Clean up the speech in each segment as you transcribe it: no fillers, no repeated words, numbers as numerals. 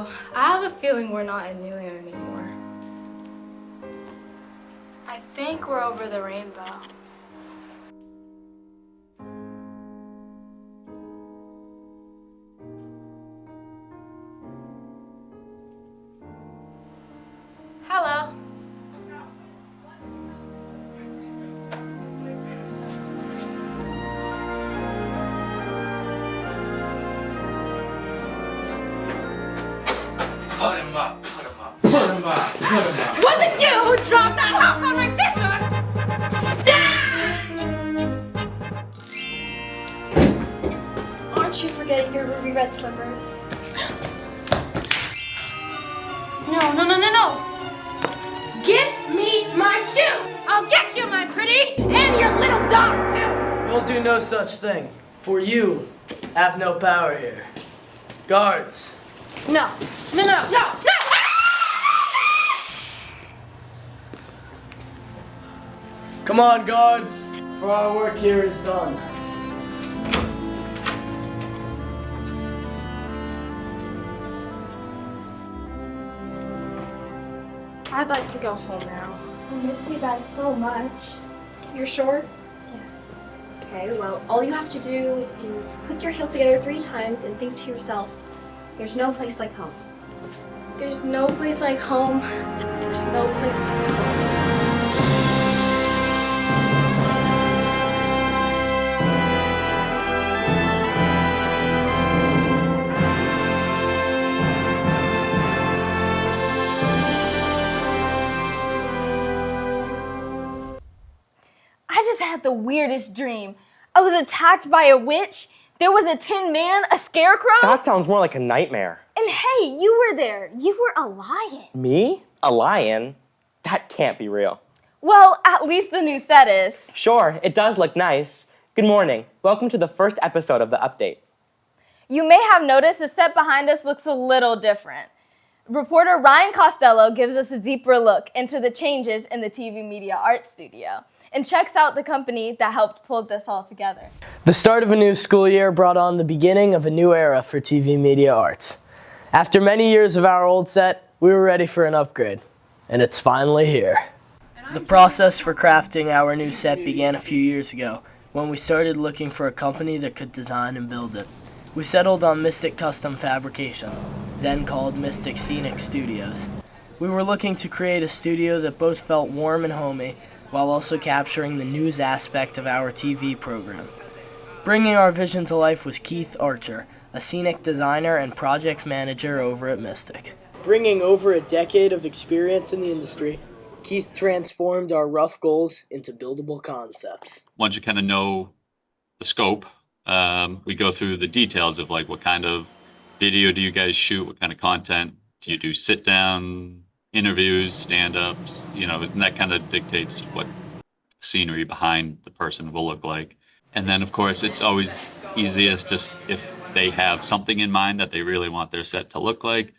know. I have a feeling we're not in Newland anymore. I think we're over the rainbow. Hello. Put him up, put him up, put him up, put him up. Was it you who dropped that house on my sister? Aren't you forgetting your ruby red slippers? No. Give me my shoes. I'll get you, my pretty, and your little dog, too. We'll do no such thing, for you have no power here. Guards. No. Come on, guards, for our work here is done. I'd like to go home now. I miss you guys so much. You're sure? Yes. Okay, well, all you have to do is click your heel together 3 times and think to yourself, there's no place like home. There's no place like home. There's no place like home. I just had the weirdest dream. I was attacked by a witch. There was a tin man, a scarecrow. That sounds more like a nightmare. And hey, you were there. You were a lion. Me? A lion? That can't be real. Well, at least the new set is. Sure, it does look nice. Good morning. Welcome to the first episode of The Update. You may have noticed the set behind us looks a little different. Reporter Ryan Costello gives us a deeper look into the changes in the TV Media Art Studio and checks out the company that helped pull this all together. The start of a new school year brought on the beginning of a new era for TV Media Arts. After many years of our old set, we were ready for an upgrade, and it's finally here. The process for crafting our new set began a few years ago, when we started looking for a company that could design and build it. We settled on Mystic Custom Fabrication, then called Mystic Scenic Studios. We were looking to create a studio that both felt warm and homey, while also capturing the news aspect of our TV program. Bringing our vision to life was Keith Archer, a scenic designer and project manager over at Mystic. Bringing over a decade of experience in the industry, Keith transformed our rough goals into buildable concepts. Once you kind of know the scope, we go through the details of like what kind of video do you guys shoot, what kind of content do you do, sit down interviews, stand-ups, and that kind of dictates what scenery behind the person will look like. And then of course it's always easiest just if they have something in mind that they really want their set to look like,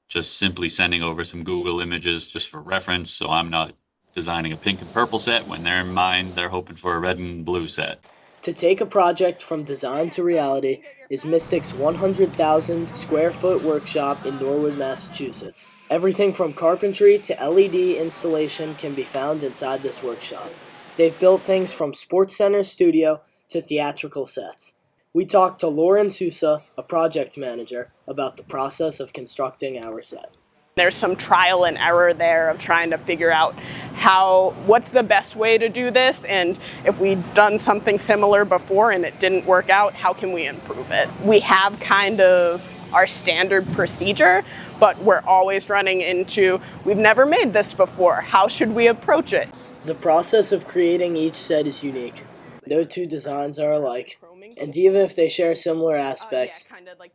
just simply sending over some Google images just for reference, so I'm not designing a pink and purple set when they're in mind they're hoping for a red and blue set. To take a project from design to reality is Mystic's 100,000 square foot workshop in Norwood, Massachusetts. Everything from carpentry to LED installation can be found inside this workshop. They've built things from Sports Center studio to theatrical sets. We talked to Lauren Sousa, a project manager, about the process of constructing our set. There's some trial and error there of trying to figure out what's the best way to do this, and if we've done something similar before and it didn't work out, how can we improve it? We have kind of our standard procedure, but we're always running into, we've never made this before, how should we approach it? The process of creating each set is unique. No two designs are alike, and even if they share similar aspects,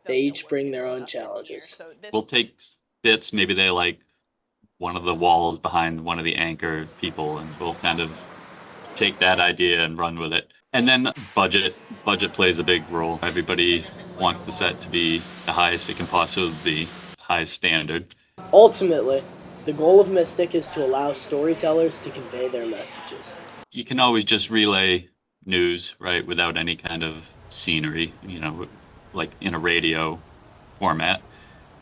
they each bring their own challenges. We'll take bits, maybe they like one of the walls behind one of the anchor people, and we'll kind of take that idea and run with it. And then budget plays a big role. Everybody wants the set to be the highest it can possibly be, highest standard. Ultimately, the goal of Mystic is to allow storytellers to convey their messages. You can always just relay news, right, without any kind of scenery, like in a radio format.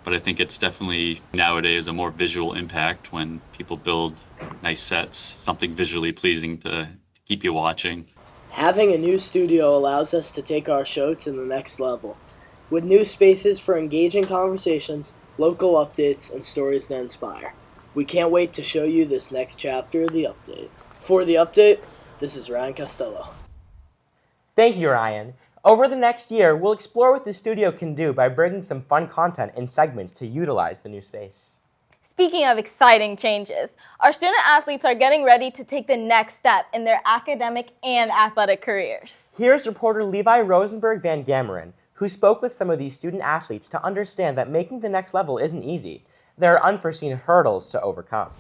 but I think it's definitely nowadays a more visual impact when people build nice sets, something visually pleasing to keep you watching. Having a new studio allows us to take our show to the next level, with new spaces for engaging conversations, local updates, and stories to inspire. We can't wait to show you this next chapter of The Update. For The Update, this is Ryan Costello. Thank you, Ryan. Over the next year, we'll explore what the studio can do by bringing some fun content in segments to utilize the new space. Speaking of exciting changes, our student athletes are getting ready to take the next step in their academic and athletic careers. Here's reporter Levi Rosenberg Van Gameren, who spoke with some of these student athletes to understand that making the next level isn't easy. There are unforeseen hurdles to overcome.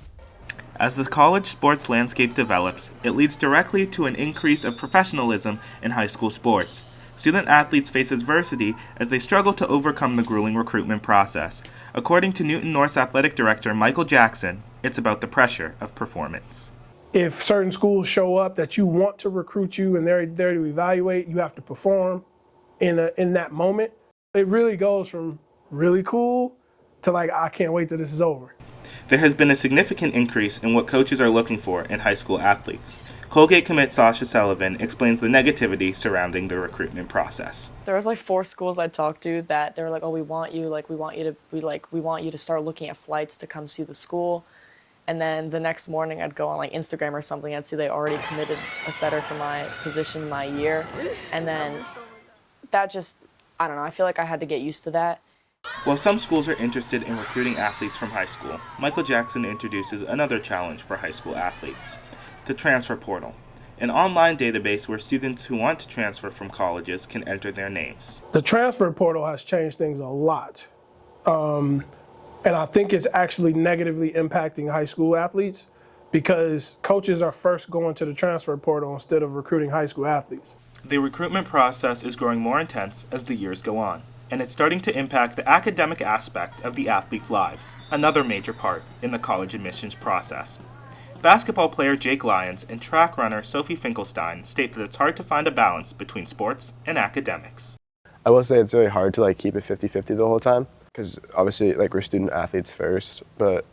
As the college sports landscape develops, it leads directly to an increase of professionalism in high school sports. Student athletes face adversity as they struggle to overcome the grueling recruitment process. According to Newton North's athletic director, Michael Jackson, it's about the pressure of performance. If certain schools show up that you want to recruit you and they're there to evaluate, you have to perform in that moment. It really goes from really cool to like, I can't wait till this is over. There has been a significant increase in what coaches are looking for in high school athletes. Colgate commit Sasha Sullivan explains the negativity surrounding the recruitment process. There was like 4 schools I talked to that they were like, "Oh, we want you to start looking at flights to come see the school." And then the next morning I'd go on like Instagram or something, I'd see they already committed a setter for my position my year. And then that just, I don't know, I feel like I had to get used to that. While some schools are interested in recruiting athletes from high school, Michael Jackson introduces another challenge for high school athletes: the transfer portal, an online database where students who want to transfer from colleges can enter their names. The transfer portal has changed things a lot. And I think it's actually negatively impacting high school athletes because coaches are first going to the transfer portal instead of recruiting high school athletes. The recruitment process is growing more intense as the years go on, and it's starting to impact the academic aspect of the athletes' lives, another major part in the college admissions process. Basketball player Jake Lyons and track runner Sophie Finkelstein state that it's hard to find a balance between sports and academics. I will say it's really hard to keep it 50-50 the whole time because obviously we're student athletes first, but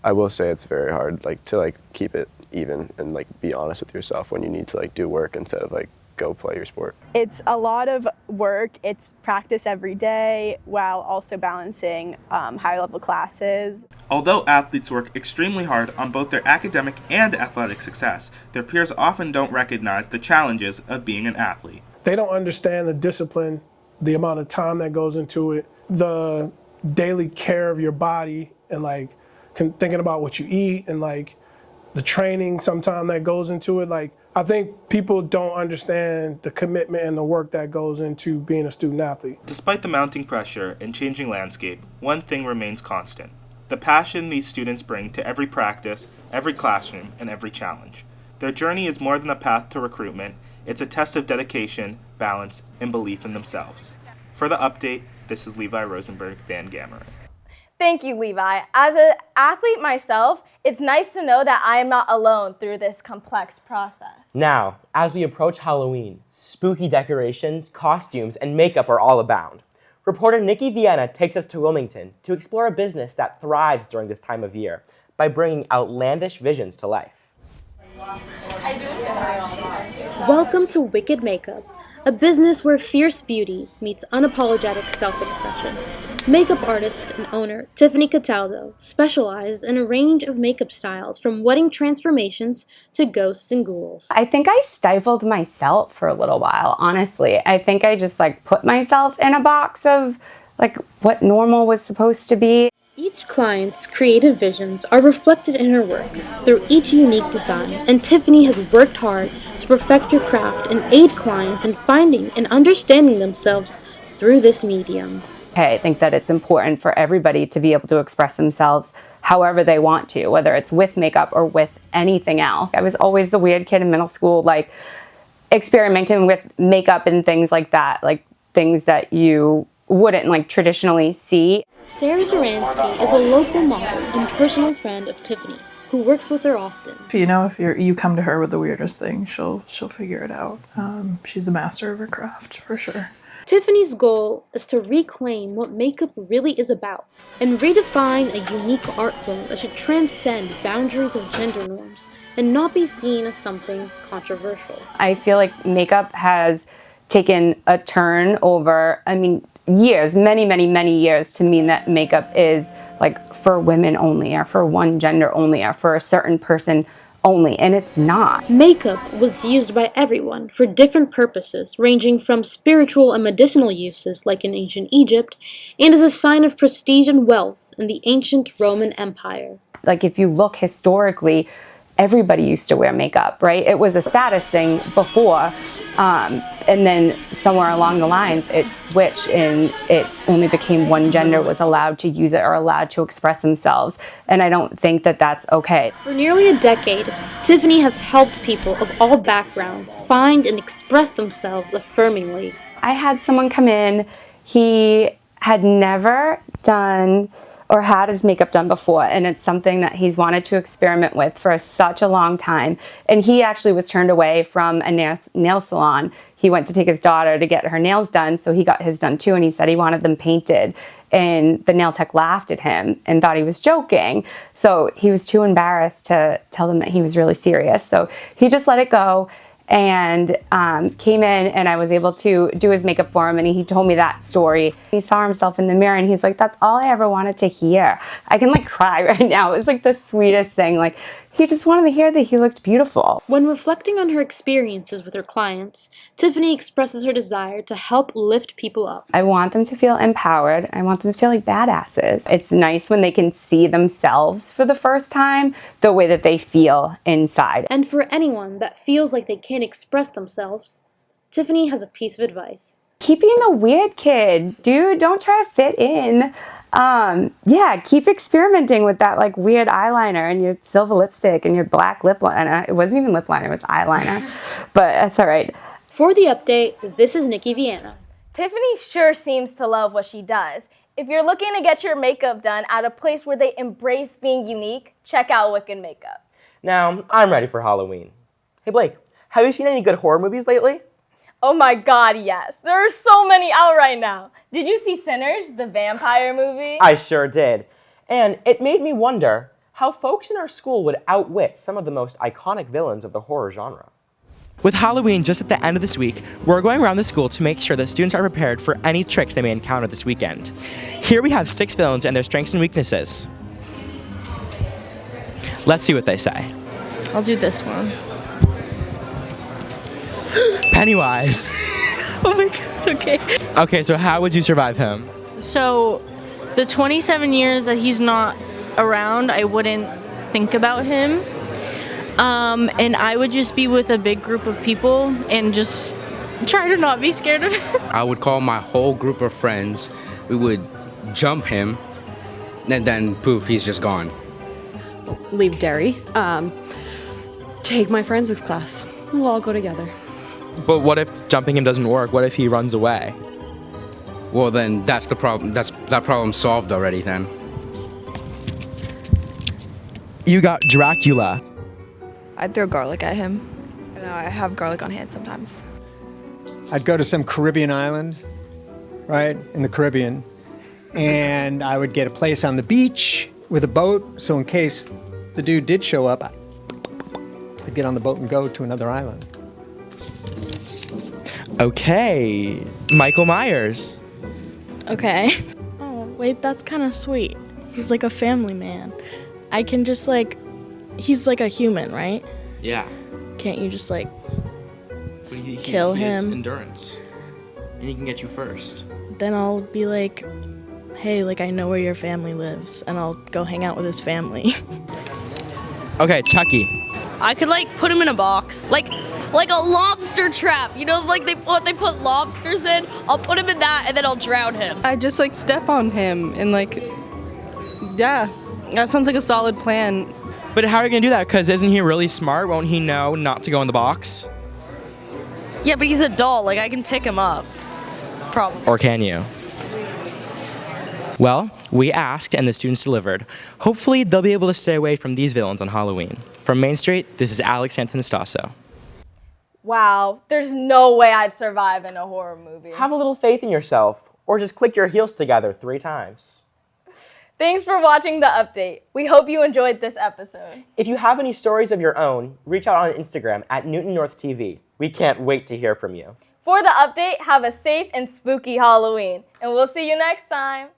I will say it's very hard to keep it even and be honest with yourself when you need to do work instead of go play your sport. It's a lot of work. It's practice every day while also balancing high-level classes. Although athletes work extremely hard on both their academic and athletic success, their peers often don't recognize the challenges of being an athlete. They don't understand the discipline, the amount of time that goes into it, the daily care of your body, and thinking about what you eat, and the training sometimes that goes into it. I think people don't understand the commitment and the work that goes into being a student athlete. Despite the mounting pressure and changing landscape, one thing remains constant: the passion these students bring to every practice, every classroom, and every challenge. Their journey is more than a path to recruitment. It's a test of dedication, balance, and belief in themselves. For The Update, this is Levi Rosenberg Van Gameren. Thank you, Levi. As an athlete myself, it's nice to know that I am not alone through this complex process. Now, as we approach Halloween, spooky decorations, costumes, and makeup are all abound. Reporter Nikki Vienna takes us to Wilmington to explore a business that thrives during this time of year by bringing outlandish visions to life. Welcome to Wicked Makeup, a business where fierce beauty meets unapologetic self-expression. Makeup artist and owner Tiffany Cataldo specializes in a range of makeup styles from wedding transformations to ghosts and ghouls. I think I stifled myself for a little while, honestly. I think I just put myself in a box of what normal was supposed to be. Each client's creative visions are reflected in her work through each unique design, and Tiffany has worked hard to perfect her craft and aid clients in finding and understanding themselves through this medium. I think that it's important for everybody to be able to express themselves however they want to, whether it's with makeup or with anything else. I was always the weird kid in middle school, experimenting with makeup and things like that, things that you wouldn't traditionally see. Sarah Zaransky is a local model and personal friend of Tiffany, who works with her often. If you come to her with the weirdest thing, she'll figure it out. She's a master of her craft, for sure. Tiffany's goal is to reclaim what makeup really is about and redefine a unique art form that should transcend boundaries of gender norms and not be seen as something controversial. I feel like makeup has taken a turn over, years, many years, to mean that makeup is like for women only, or for one gender only, or for a certain person only, and it's not. Makeup was used by everyone for different purposes, ranging from spiritual and medicinal uses like in ancient Egypt, and as a sign of prestige and wealth in the ancient Roman Empire. Like if you look historically, everybody used to wear makeup, right? It was a status thing before, and then somewhere along the lines it switched and it only became one gender was allowed to use it or allowed to express themselves, and I don't think that that's okay. For nearly a decade, Tiffany has helped people of all backgrounds find and express themselves affirmingly. I had someone come in, he had never done or had his makeup done before, and it's something that he's wanted to experiment with for such a long time. And he actually was turned away from a nail salon. He went to take his daughter to get her nails done, so he got his done too, and he said he wanted them painted. And the nail tech laughed at him and thought he was joking. So he was too embarrassed to tell them that he was really serious. So he just let it go and came in, and I was able to do his makeup for him, and he told me that story. He saw himself in the mirror and he's like, that's all I ever wanted to hear. I can cry right now. It was the sweetest thing. He just wanted to hear that he looked beautiful. When reflecting on her experiences with her clients, Tiffany expresses her desire to help lift people up. I want them to feel empowered. I want them to feel like badasses. It's nice when they can see themselves for the first time the way that they feel inside. And for anyone that feels like they can't express themselves, Tiffany has a piece of advice. Keep being the weird kid, dude. Don't try to fit in. Keep experimenting with that weird eyeliner and your silver lipstick and your black lip liner. It wasn't even lip liner, it was eyeliner. But that's all right. For the update, this is Nikki Vienna. Tiffany sure seems to love what she does. If you're looking to get your makeup done at a place where they embrace being unique, check out Wicked Makeup. Now, I'm ready for Halloween. Hey Blake, have you seen any good horror movies lately? Oh my god, yes. There are so many out right now. Did you see Sinners, the vampire movie? I sure did. And it made me wonder how folks in our school would outwit some of the most iconic villains of the horror genre. With Halloween just at the end of this week, we're going around the school to make sure that students are prepared for any tricks they may encounter this weekend. Here we have 6 villains and their strengths and weaknesses. Let's see what they say. I'll do this one. Pennywise. Oh my god, okay. Okay, so how would you survive him? So, the 27 years that he's not around, I wouldn't think about him. And I would just be with a big group of people and just try to not be scared of him. I would call my whole group of friends. We would jump him, and then poof, he's just gone. Leave Derry. Take my forensics class. We'll all go together. But what if jumping him doesn't work? What if he runs away? Well, then that's the problem. That problem solved already then. You got Dracula. I'd throw garlic at him. I know, I have garlic on hand sometimes. I'd go to some Caribbean island, right, in the Caribbean, and I would get a place on the beach with a boat, so in case the dude did show up, I'd get on the boat and go to another island. Okay, Michael Myers. Okay. Oh, wait, that's kind of sweet. He's like a family man. I can just he's like a human, right? Yeah. Can't you just He kill him? Endurance. And he can get you first. Then I'll be like, hey, I know where your family lives, and I'll go hang out with his family. Okay, Chucky. I could put him in a box, like a lobster trap. You know, they put lobsters in. I'll put him in that, and then I'll drown him. I just step on him and yeah, that sounds like a solid plan. But how are you gonna do that? Because isn't he really smart? Won't he know not to go in the box? Yeah, but he's a doll. I can pick him up. Probably. Or can you? Well, we asked and the students delivered. Hopefully they'll be able to stay away from these villains on Halloween. From Main Street, this is Alex Anthony. Wow, there's no way I'd survive in a horror movie. Have a little faith in yourself, or just click your heels together 3 times. Thanks for watching the update. We hope you enjoyed this episode. If you have any stories of your own, reach out on Instagram at Newton North TV. We can't wait to hear from you. For the update, have a safe and spooky Halloween, and we'll see you next time.